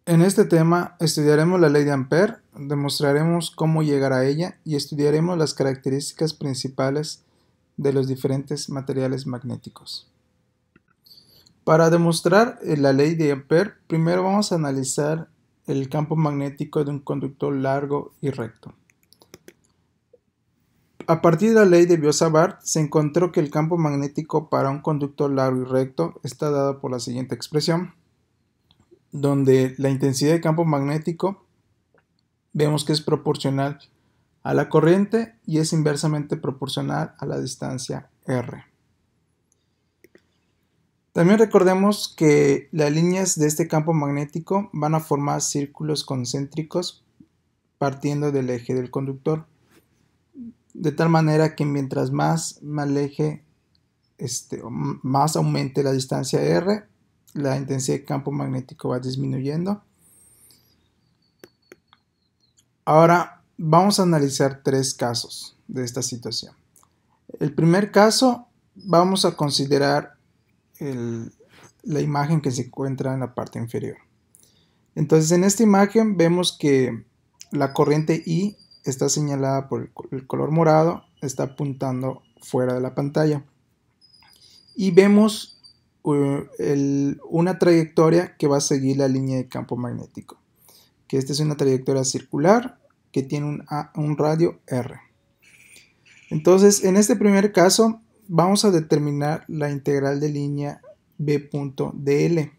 En este tema estudiaremos la ley de Ampère, demostraremos cómo llegar a ella y estudiaremos las características principales de los diferentes materiales magnéticos. Para demostrar la ley de Ampère, primero vamos a analizar el campo magnético de un conductor largo y recto. A partir de la ley de Biot-Savart se encontró que el campo magnético para un conductor largo y recto está dado por la siguiente expresión, donde la intensidad de campo magnético vemos que es proporcional a la corriente y es inversamente proporcional a la distancia r. También recordemos que las líneas de este campo magnético van a formar círculos concéntricos partiendo del eje del conductor, de tal manera que mientras más aleje, más aumente la distancia r, la intensidad de campo magnético va disminuyendo. Ahora vamos a analizar tres casos de esta situación. El primer caso, vamos a considerar la imagen que se encuentra en la parte inferior. Entonces, en esta imagen vemos que la corriente I está señalada por el color morado, está apuntando fuera de la pantalla. Y vemos una trayectoria que va a seguir la línea de campo magnético, que esta es una trayectoria circular que tiene un radio R. Entonces, en este primer caso, vamos a determinar la integral de línea B.dl.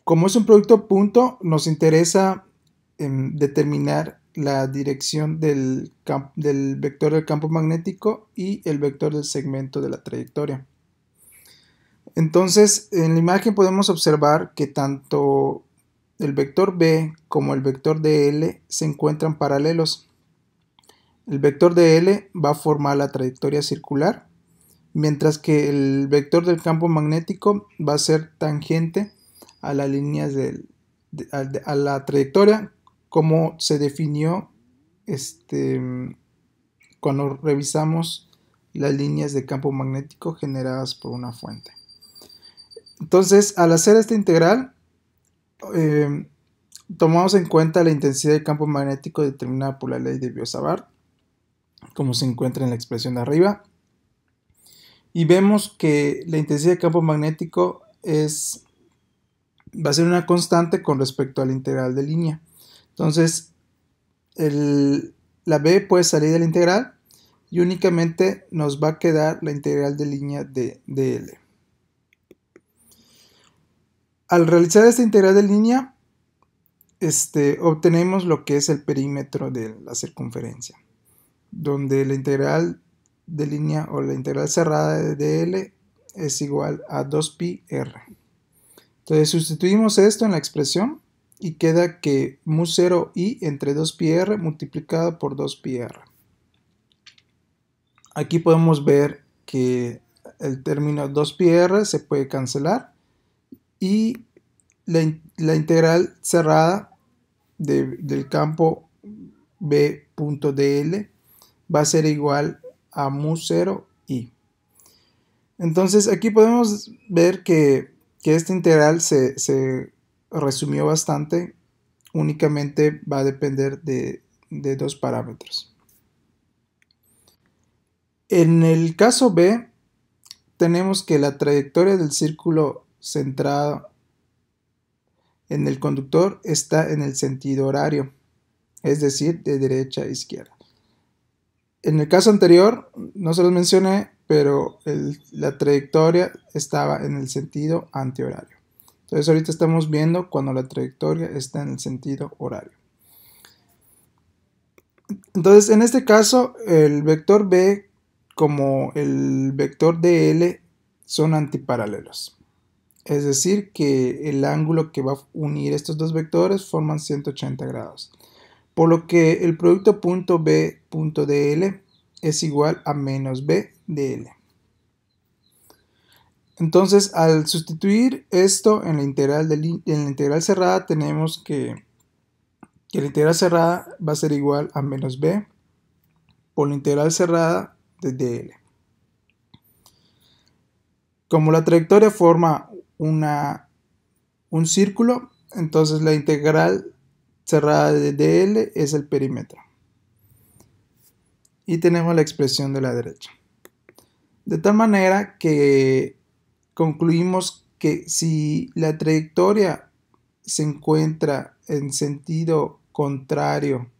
Como es un producto punto, nos interesa determinar la dirección del vector del campo magnético y el vector del segmento de la trayectoria. Entonces, en la imagen podemos observar que tanto el vector B como el vector dl se encuentran paralelos. El vector dl va a formar la trayectoria circular, mientras que el vector del campo magnético va a ser tangente a las líneas a la trayectoria como se definió cuando revisamos las líneas de campo magnético generadas por una fuente. Entonces, al hacer esta integral, tomamos en cuenta la intensidad de campo magnético determinada por la ley de Biot-Savart, como se encuentra en la expresión de arriba, y vemos que la intensidad de campo magnético va a ser una constante con respecto a la integral de línea. Entonces, la B puede salir de la integral y únicamente nos va a quedar la integral de línea de dl. Al realizar esta integral de línea, obtenemos lo que es el perímetro de la circunferencia, donde la integral de línea o la integral cerrada de dl es igual a 2pi r. Entonces sustituimos esto en la expresión y queda que mu0i entre 2pi r multiplicado por 2pi r. Aquí podemos ver que el término 2pi r se puede cancelar y la integral cerrada del campo b.dl va a ser igual a mu0i. Entonces aquí podemos ver que esta integral se resumió bastante, únicamente va a depender de dos parámetros. En el caso B, tenemos que la trayectoria del círculo centrado en el conductor está en el sentido horario, es decir, de derecha a izquierda. En el caso anterior, no se los mencioné, pero la trayectoria estaba en el sentido antihorario. Entonces ahorita estamos viendo cuando la trayectoria está en el sentido horario. Entonces en este caso el vector B como el vector dl son antiparalelos. Es decir que el ángulo que va a unir estos dos vectores forman 180 grados. Por lo que el producto punto B.dl es igual a menos B dl. Entonces, al sustituir esto en la integral cerrada, tenemos que la integral cerrada va a ser igual a menos B por la integral cerrada de dl. Como la trayectoria forma un círculo, entonces la integral cerrada de dl es el perímetro. Y tenemos la expresión de la derecha. De tal manera que concluimos que si la trayectoria se encuentra en sentido contrario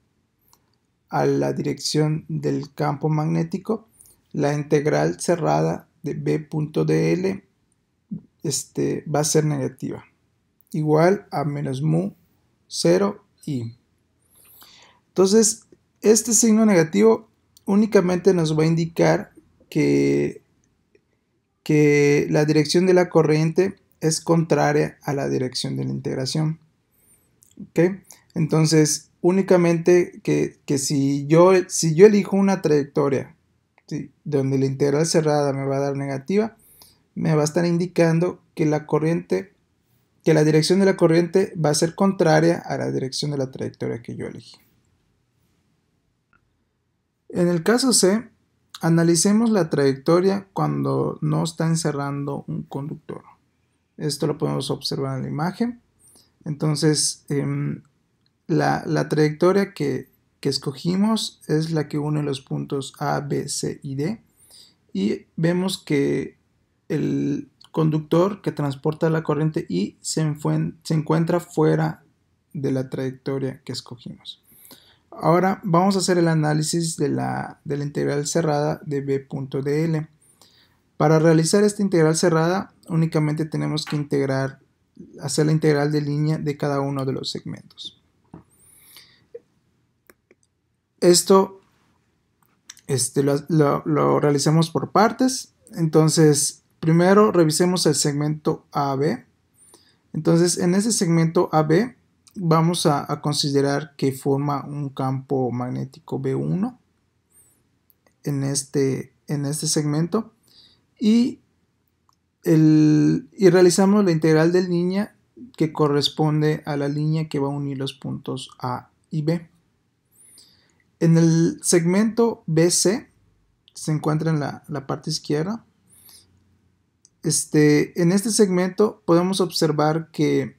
a la dirección del campo magnético, la integral cerrada de b.dl va a ser negativa, igual a menos mu 0 i. Entonces, este signo negativo únicamente nos va a indicar que la dirección de la corriente es contraria a la dirección de la integración. ¿Okay? Entonces, únicamente que si yo elijo una trayectoria, ¿sí?, donde la integral cerrada me va a dar negativa, me va a estar indicando que la dirección de la corriente va a ser contraria a la dirección de la trayectoria que yo elegí. En el caso C, analicemos la trayectoria cuando no está encerrando un conductor. Esto lo podemos observar en la imagen. Entonces, la trayectoria que escogimos es la que une los puntos A, B, C y D. Y vemos que el conductor que transporta la corriente I se encuentra fuera de la trayectoria que escogimos. Ahora vamos a hacer el análisis de la integral cerrada de b.dl. Para realizar esta integral cerrada únicamente tenemos que hacer la integral de línea de cada uno de los segmentos. Esto lo realizamos por partes. Entonces, primero revisemos el segmento AB. Entonces, en ese segmento AB vamos a considerar que forma un campo magnético B1 en este segmento y realizamos la integral de línea que corresponde a la línea que va a unir los puntos A y B. En el segmento BC, se encuentra en la parte izquierda, en este segmento podemos observar que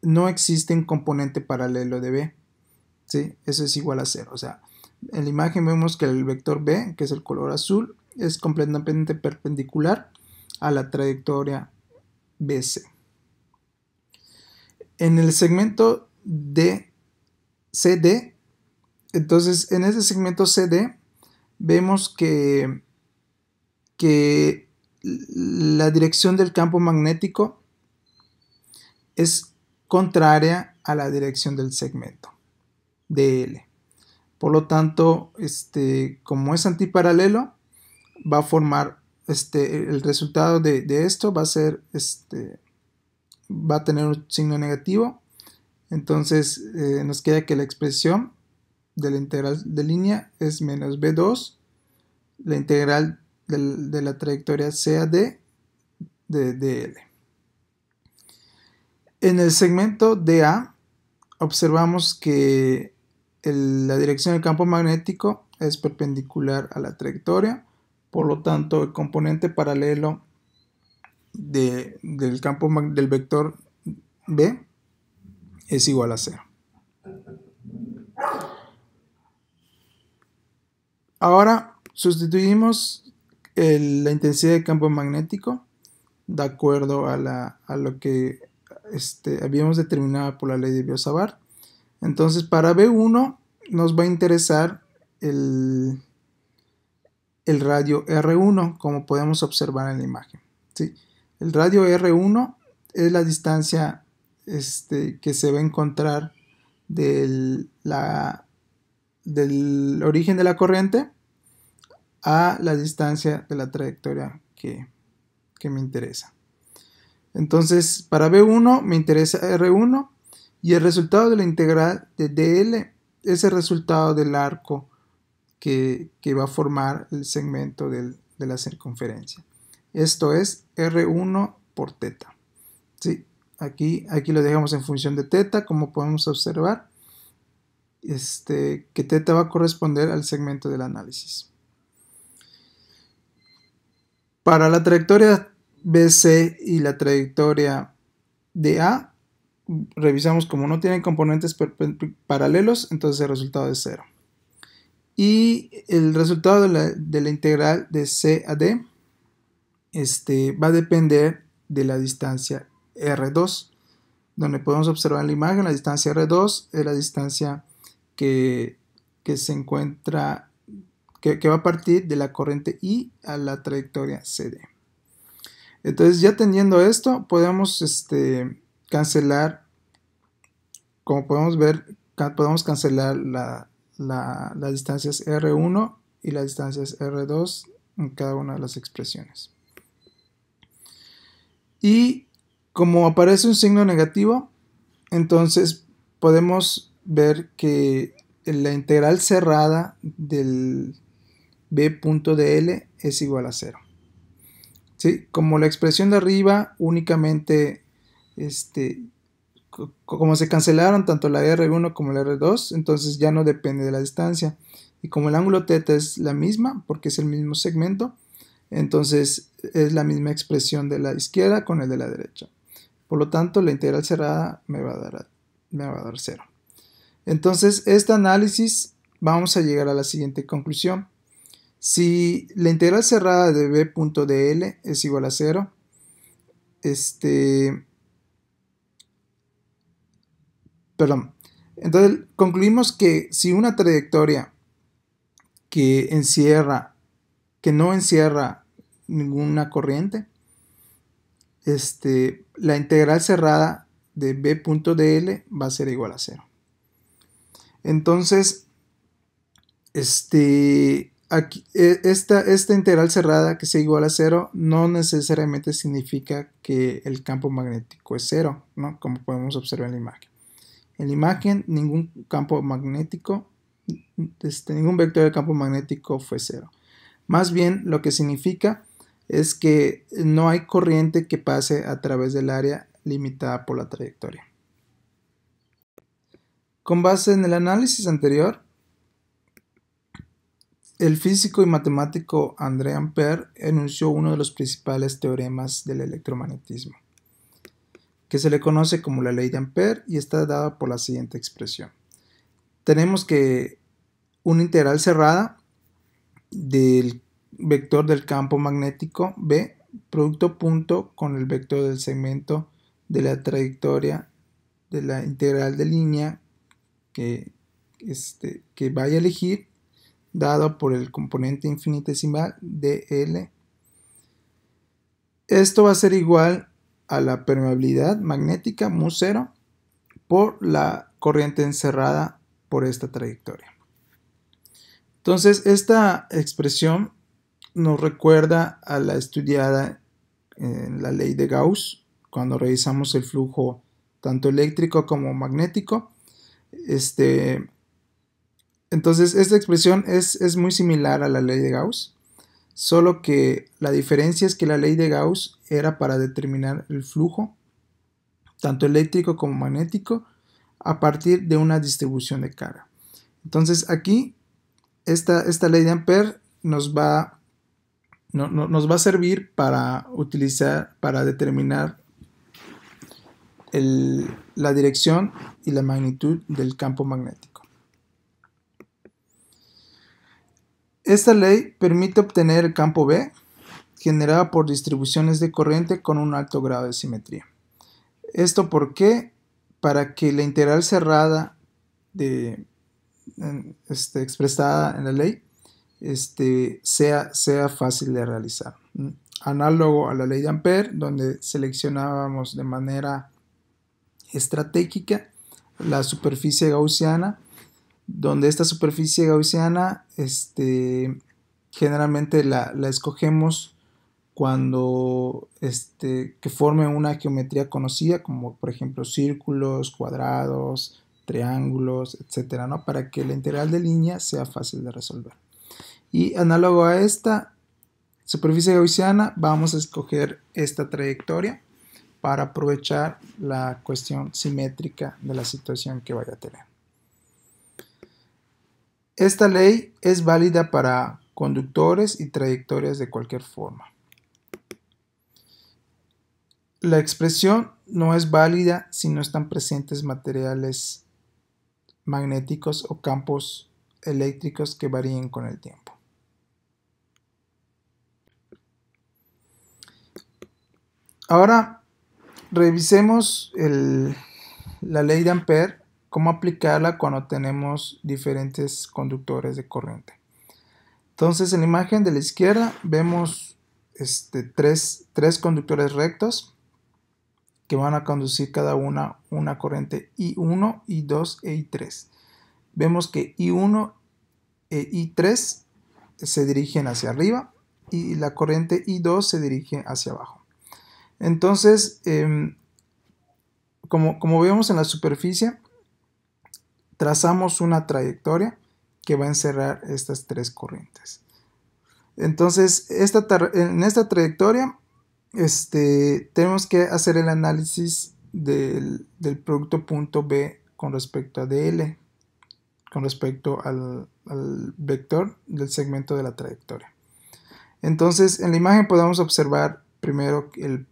no existe un componente paralelo de B, ¿sí? Eso es igual a 0. O sea, en la imagen vemos que el vector B, que es el color azul, es completamente perpendicular a la trayectoria BC. En el segmento CD, entonces en ese segmento CD vemos que la dirección del campo magnético es contraria a la dirección del segmento DL. Por lo tanto, como es antiparalelo, va a formar el resultado de esto va a ser va a tener un signo negativo. Entonces nos queda que la expresión de la integral de línea es menos B2, la integral de la trayectoria CAD de DL. En el segmento DA observamos que la dirección del campo magnético es perpendicular a la trayectoria, por lo tanto el componente paralelo del campo del vector B es igual a 0. Ahora sustituimos la intensidad del campo magnético de acuerdo a lo que habíamos determinado por la ley de Biot-Savart. Entonces, para B1 nos va a interesar el radio R1, como podemos observar en la imagen, ¿sí? El radio R1 es la distancia que se va a encontrar del origen de la corriente a la distancia de la trayectoria que me interesa. Entonces, para B1 me interesa R1 y el resultado de la integral de DL es el resultado del arco que va a formar el segmento de la circunferencia. Esto es R1 por teta. ¿Sí? Aquí lo dejamos en función de teta, como podemos observar, que teta va a corresponder al segmento del análisis. Para la trayectoria BC y la trayectoria DA, revisamos como no tienen componentes paralelos, entonces el resultado es 0. Y el resultado de la integral de C a D va a depender de la distancia R2, donde podemos observar en la imagen la distancia R2 es la distancia que se encuentra, que va a partir de la corriente I a la trayectoria CD. Entonces, ya teniendo esto, podemos cancelar, como podemos ver, podemos cancelar las distancias R1 y las distancias R2 en cada una de las expresiones. Y como aparece un signo negativo, entonces podemos ver que la integral cerrada del b.dl es igual a 0. ¿Sí? Como la expresión de arriba únicamente, como se cancelaron tanto la R1 como la R2, entonces ya no depende de la distancia. Y como el ángulo θ es la misma, porque es el mismo segmento, entonces es la misma expresión de la izquierda con el de la derecha. Por lo tanto, la integral cerrada me va a dar 0. Entonces, este análisis vamos a llegar a la siguiente conclusión. Si la integral cerrada de b.dl es igual a 0, entonces concluimos que si una trayectoria que no encierra ninguna corriente, la integral cerrada de b.dl va a ser igual a 0. Entonces, aquí, esta integral cerrada que sea igual a 0 no necesariamente significa que el campo magnético es 0, ¿no? Como podemos observar en la imagen. En la imagen, ningún campo magnético, ningún vector del campo magnético fue 0. Más bien, lo que significa es que no hay corriente que pase a través del área limitada por la trayectoria. Con base en el análisis anterior, el físico y matemático André Ampère enunció uno de los principales teoremas del electromagnetismo, que se le conoce como la ley de Ampère y está dada por la siguiente expresión. Tenemos que una integral cerrada del vector del campo magnético B, producto punto con el vector del segmento de la trayectoria de la integral de línea que vaya a elegir, dado por el componente infinitesimal dl. Esto va a ser igual a la permeabilidad magnética μ0 por la corriente encerrada por esta trayectoria. Entonces, esta expresión nos recuerda a la estudiada en la ley de Gauss, cuando revisamos el flujo tanto eléctrico como magnético. Entonces, esta expresión es muy similar a la ley de Gauss, solo que la diferencia es que la ley de Gauss era para determinar el flujo, tanto eléctrico como magnético, a partir de una distribución de carga. Entonces, aquí, esta ley de Ampère nos va a servir para determinar la dirección y la magnitud del campo magnético. Esta ley permite obtener el campo B generado por distribuciones de corriente con un alto grado de simetría. ¿Esto por qué? Para que la integral cerrada expresada en la ley sea fácil de realizar. Análogo a la ley de Ampère, donde seleccionábamos de manera estratégica la superficie gaussiana, donde esta superficie gaussiana generalmente la escogemos cuando que forme una geometría conocida, como por ejemplo círculos, cuadrados, triángulos, etcétera, ¿no? Para que la integral de línea sea fácil de resolver. Y análogo a esta superficie gaussiana, vamos a escoger esta trayectoria para aprovechar la cuestión simétrica de la situación que vaya a tener. Esta ley es válida para conductores y trayectorias de cualquier forma. La expresión no es válida si no están presentes materiales magnéticos o campos eléctricos que varíen con el tiempo. Ahora revisemos la ley de Ampère, cómo aplicarla cuando tenemos diferentes conductores de corriente. Entonces, en la imagen de la izquierda vemos tres conductores rectos que van a conducir cada una corriente I1, I2 e I3. Vemos que I1 e I3 se dirigen hacia arriba y la corriente I2 se dirige hacia abajo. Entonces, como vemos en la superficie, trazamos una trayectoria que va a encerrar estas tres corrientes. Entonces, en esta trayectoria tenemos que hacer el análisis del producto punto B con respecto a DL, con respecto al vector del segmento de la trayectoria. Entonces, en la imagen podemos observar primero el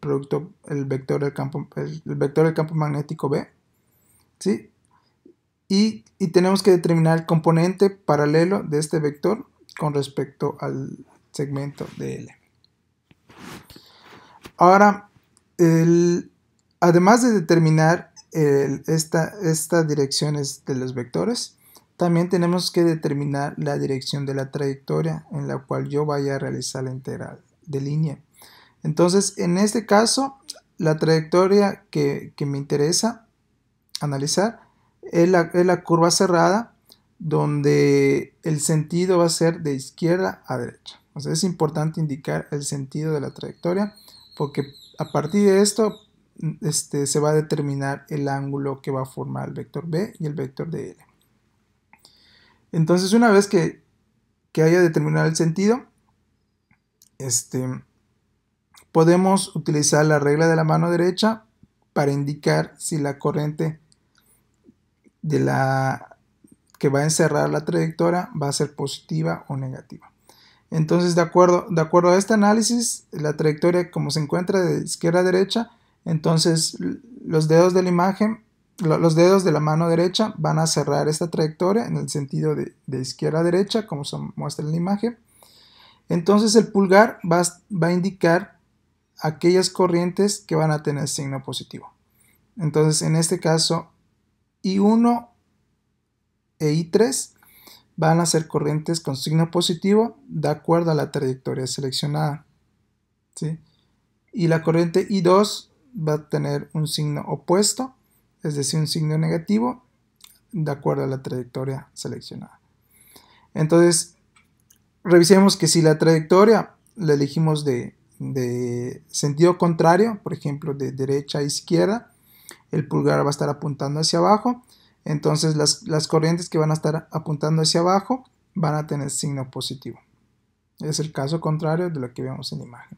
vector del campo magnético B, ¿sí? Y tenemos que determinar el componente paralelo de este vector con respecto al segmento de L. Ahora, además de determinar estas direcciones de los vectores, también tenemos que determinar la dirección de la trayectoria en la cual yo vaya a realizar la integral de línea. Entonces, en este caso, la trayectoria que me interesa analizar es la curva cerrada, donde el sentido va a ser de izquierda a derecha. O sea, es importante indicar el sentido de la trayectoria, porque a partir de esto se va a determinar el ángulo que va a formar el vector B y el vector de L. Entonces, una vez que haya determinado el sentido, podemos utilizar la regla de la mano derecha para indicar si la corriente que va a encerrar la trayectoria va a ser positiva o negativa. Entonces, de acuerdo a este análisis, la trayectoria como se encuentra de izquierda a derecha, entonces los dedos de la imagen, los dedos de la mano derecha van a cerrar esta trayectoria en el sentido de izquierda a derecha, como se muestra en la imagen. Entonces el pulgar va a indicar aquellas corrientes que van a tener signo positivo. Entonces, en este caso, I1 e I3 van a ser corrientes con signo positivo de acuerdo a la trayectoria seleccionada, ¿sí? Y la corriente I2 va a tener un signo opuesto, es decir, un signo negativo, de acuerdo a la trayectoria seleccionada. Entonces, revisemos que si la trayectoria la elegimos de sentido contrario, por ejemplo, de derecha a izquierda, el pulgar va a estar apuntando hacia abajo. Entonces las corrientes que van a estar apuntando hacia abajo van a tener signo positivo. Es el caso contrario de lo que vemos en la imagen.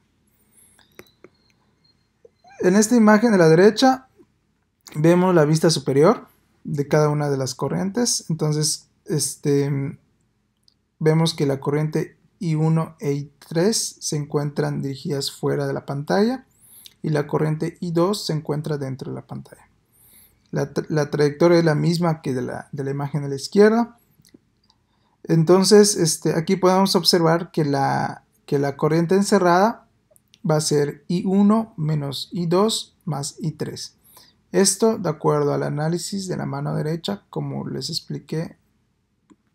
En esta imagen de la derecha vemos la vista superior de cada una de las corrientes. Entonces vemos que la corriente I1 e I3 se encuentran dirigidas fuera de la pantalla y la corriente I2 se encuentra dentro de la pantalla. La trayectoria es la misma que de la imagen de la izquierda. Entonces, aquí podemos observar que la corriente encerrada va a ser I1 menos I2 más I3. Esto de acuerdo al análisis de la mano derecha, como les expliqué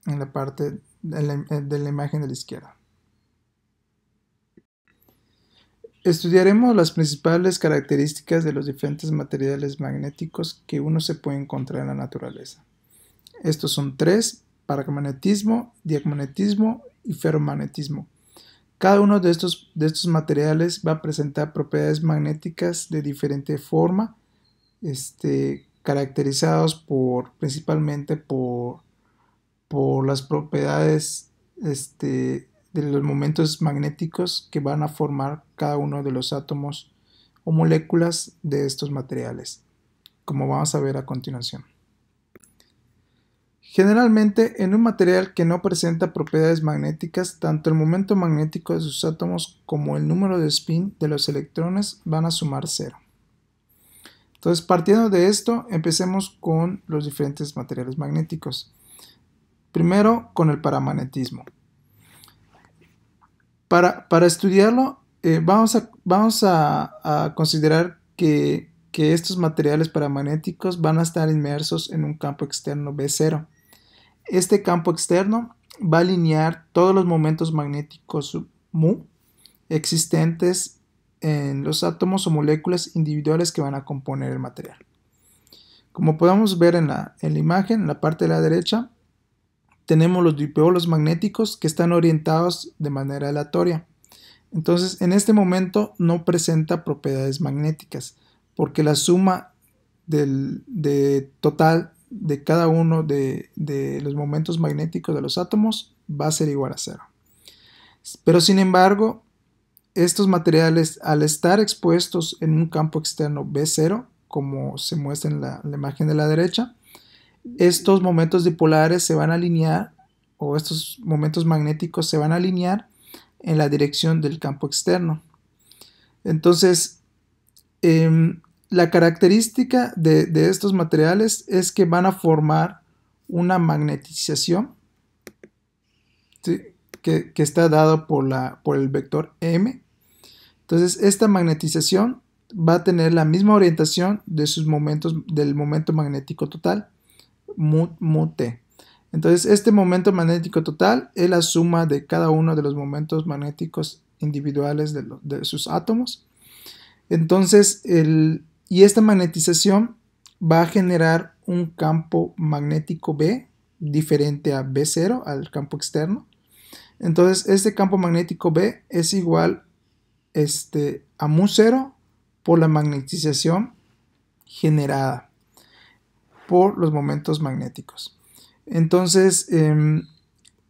en la parte de la imagen de la izquierda. Estudiaremos las principales características de los diferentes materiales magnéticos que uno se puede encontrar en la naturaleza. Estos son tres: paramagnetismo, diamagnetismo y ferromagnetismo. Cada uno de estos materiales va a presentar propiedades magnéticas de diferente forma, caracterizados principalmente por las propiedades de los momentos magnéticos que van a formar cada uno de los átomos o moléculas de estos materiales, como vamos a ver a continuación. Generalmente, en un material que no presenta propiedades magnéticas, tanto el momento magnético de sus átomos como el número de spin de los electrones van a sumar 0. Entonces, partiendo de esto, empecemos con los diferentes materiales magnéticos. Primero, con el paramagnetismo. Para estudiarlo, vamos a considerar que estos materiales paramagnéticos van a estar inmersos en un campo externo B0. Este campo externo va a alinear todos los momentos magnéticos mu existentes en los átomos o moléculas individuales que van a componer el material. Como podemos ver en la imagen, en la parte de la derecha, tenemos los dipolos magnéticos que están orientados de manera aleatoria. Entonces, en este momento no presenta propiedades magnéticas, porque la suma total de cada uno de los momentos magnéticos de los átomos va a ser igual a 0. Pero sin embargo, estos materiales, al estar expuestos en un campo externo B0, como se muestra en la imagen de la derecha, estos momentos dipolares se van a alinear, o estos momentos magnéticos se van a alinear en la dirección del campo externo. Entonces, la característica de estos materiales es que van a formar una magnetización, ¿sí?, que está dado por el vector M. Entonces, esta magnetización va a tener la misma orientación de sus momentos, del momento magnético total, mu T. Entonces, este momento magnético total es la suma de cada uno de los momentos magnéticos individuales de sus átomos. Entonces, y esta magnetización va a generar un campo magnético B diferente a B0, al campo externo. Entonces, este campo magnético B es igual a mu0 por la magnetización generada por los momentos magnéticos. Entonces,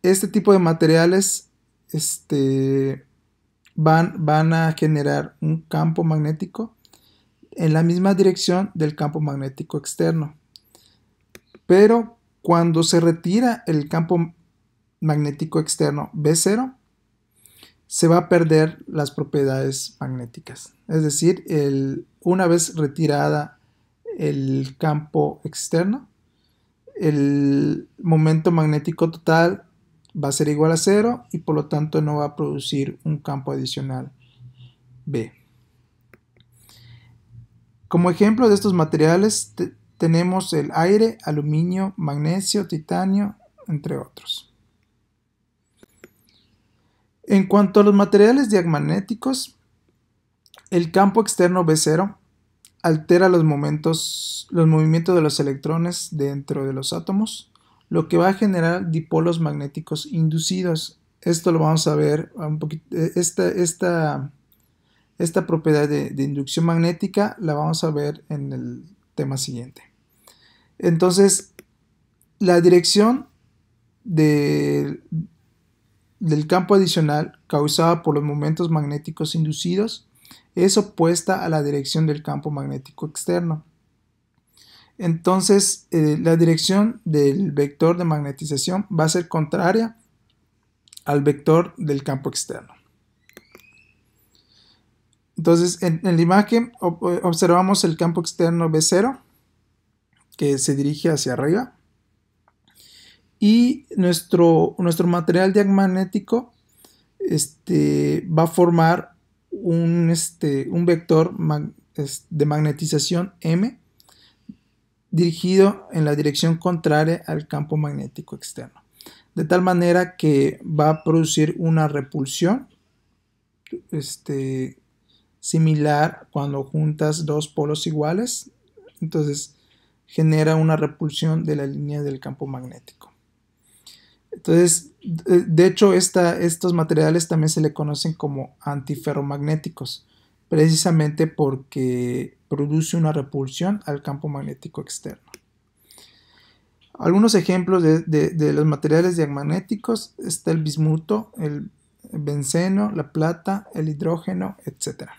este tipo de materiales van a generar un campo magnético en la misma dirección del campo magnético externo. Pero cuando se retira el campo magnético externo B0, se va a perder las propiedades magnéticas. Es decir, una vez retirada el campo externo, el momento magnético total va a ser igual a 0 y por lo tanto no va a producir un campo adicional B. Como ejemplo de estos materiales tenemos el aire, aluminio, magnesio, titanio, entre otros. En cuanto a los materiales diamagnéticos, el campo externo B0 altera los movimientos de los electrones dentro de los átomos, lo que va a generar dipolos magnéticos inducidos. Esto lo vamos a ver un poquito. Esta propiedad de inducción magnética la vamos a ver en el tema siguiente. Entonces, la dirección del campo adicional causada por los momentos magnéticos inducidos es opuesta a la dirección del campo magnético externo. Entonces, la dirección del vector de magnetización va a ser contraria al vector del campo externo. Entonces, en la imagen observamos el campo externo B0 que se dirige hacia arriba y nuestro material diamagnético va a formar un vector de magnetización M dirigido en la dirección contraria al campo magnético externo, de tal manera que va a producir una repulsión similar cuando juntas dos polos iguales. Entonces genera una repulsión de la línea del campo magnético. Entonces, de hecho, estos materiales también se le conocen como antiferromagnéticos, precisamente porque produce una repulsión al campo magnético externo. Algunos ejemplos de los materiales diamagnéticos está el bismuto, el benceno, la plata, el hidrógeno, etc.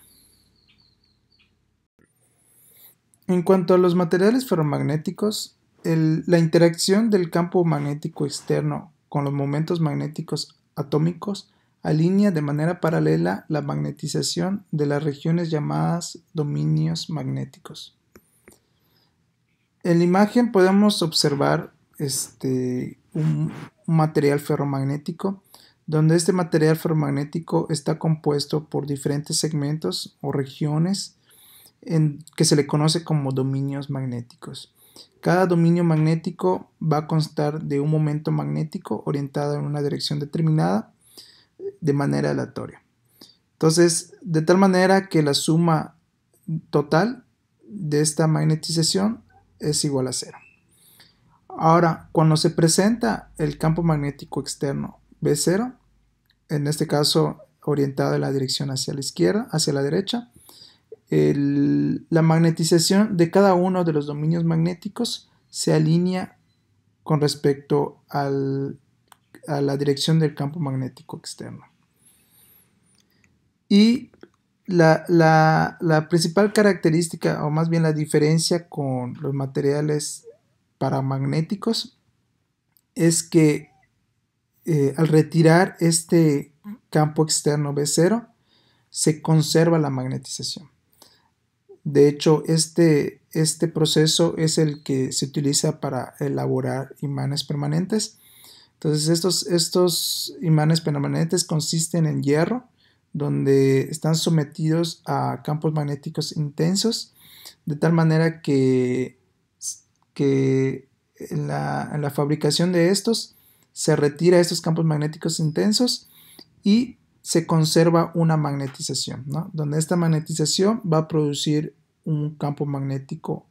En cuanto a los materiales ferromagnéticos, la interacción del campo magnético externo con los momentos magnéticos atómicos alinea de manera paralela la magnetización de las regiones llamadas dominios magnéticos. En la imagen podemos observar un material ferromagnético, donde este material ferromagnético está compuesto por diferentes segmentos o regiones que se le conoce como dominios magnéticos. Cada dominio magnético va a constar de un momento magnético orientado en una dirección determinada de manera aleatoria. Entonces, de tal manera que la suma total de esta magnetización es igual a 0. Ahora, cuando se presenta el campo magnético externo B0, en este caso orientado en la dirección hacia la izquierda, hacia la derecha, la magnetización de cada uno de los dominios magnéticos se alinea con respecto a la dirección del campo magnético externo. Y la principal característica, o más bien la diferencia con los materiales paramagnéticos, es que al retirar este campo externo B0, se conserva la magnetización. De hecho, este proceso es el que se utiliza para elaborar imanes permanentes. Entonces, estos imanes permanentes consisten en hierro, donde están sometidos a campos magnéticos intensos, de tal manera que en la fabricación de estos se retira estos campos magnéticos intensos y se conserva una magnetización, ¿no? Donde esta magnetización va a producir un campo magnético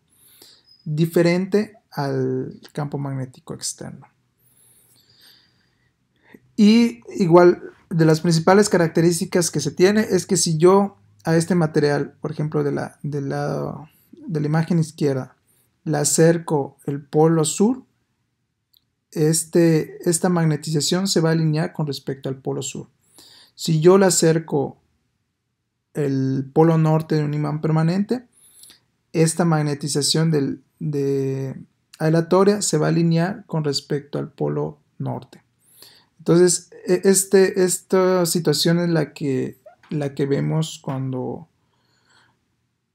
diferente al campo magnético externo. Y igual, de las principales características que se tiene es que si yo a este material, por ejemplo, de la imagen izquierda, le acerco el polo sur, esta magnetización se va a alinear con respecto al polo sur. Si yo le acerco el polo norte de un imán permanente, esta magnetización aleatoria se va a alinear con respecto al polo norte. Entonces, esta situación es la que vemos cuando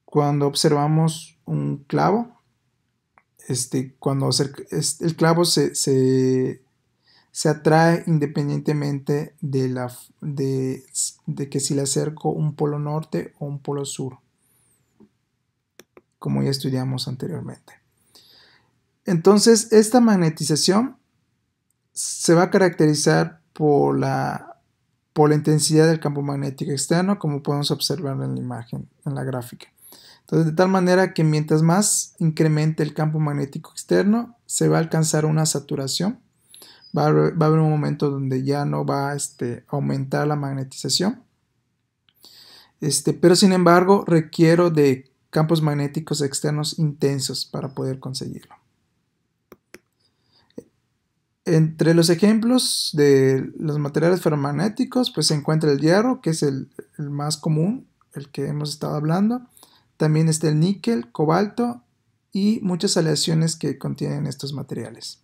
observamos un clavo. Cuando el clavo se atrae independientemente de que si le acerco un polo norte o un polo sur, como ya estudiamos anteriormente. Entonces, esta magnetización se va a caracterizar por la intensidad del campo magnético externo, como podemos observar en la imagen, en la gráfica. Entonces, de tal manera que mientras más incremente el campo magnético externo, se va a alcanzar una saturación. Va a haber un momento donde ya no va a aumentar la magnetización. Pero sin embargo, requiero de campos magnéticos externos intensos para poder conseguirlo. Entre los ejemplos de los materiales ferromagnéticos, pues se encuentra el hierro, que es el más común, el que hemos estado hablando. También está el níquel, cobalto y muchas aleaciones que contienen estos materiales.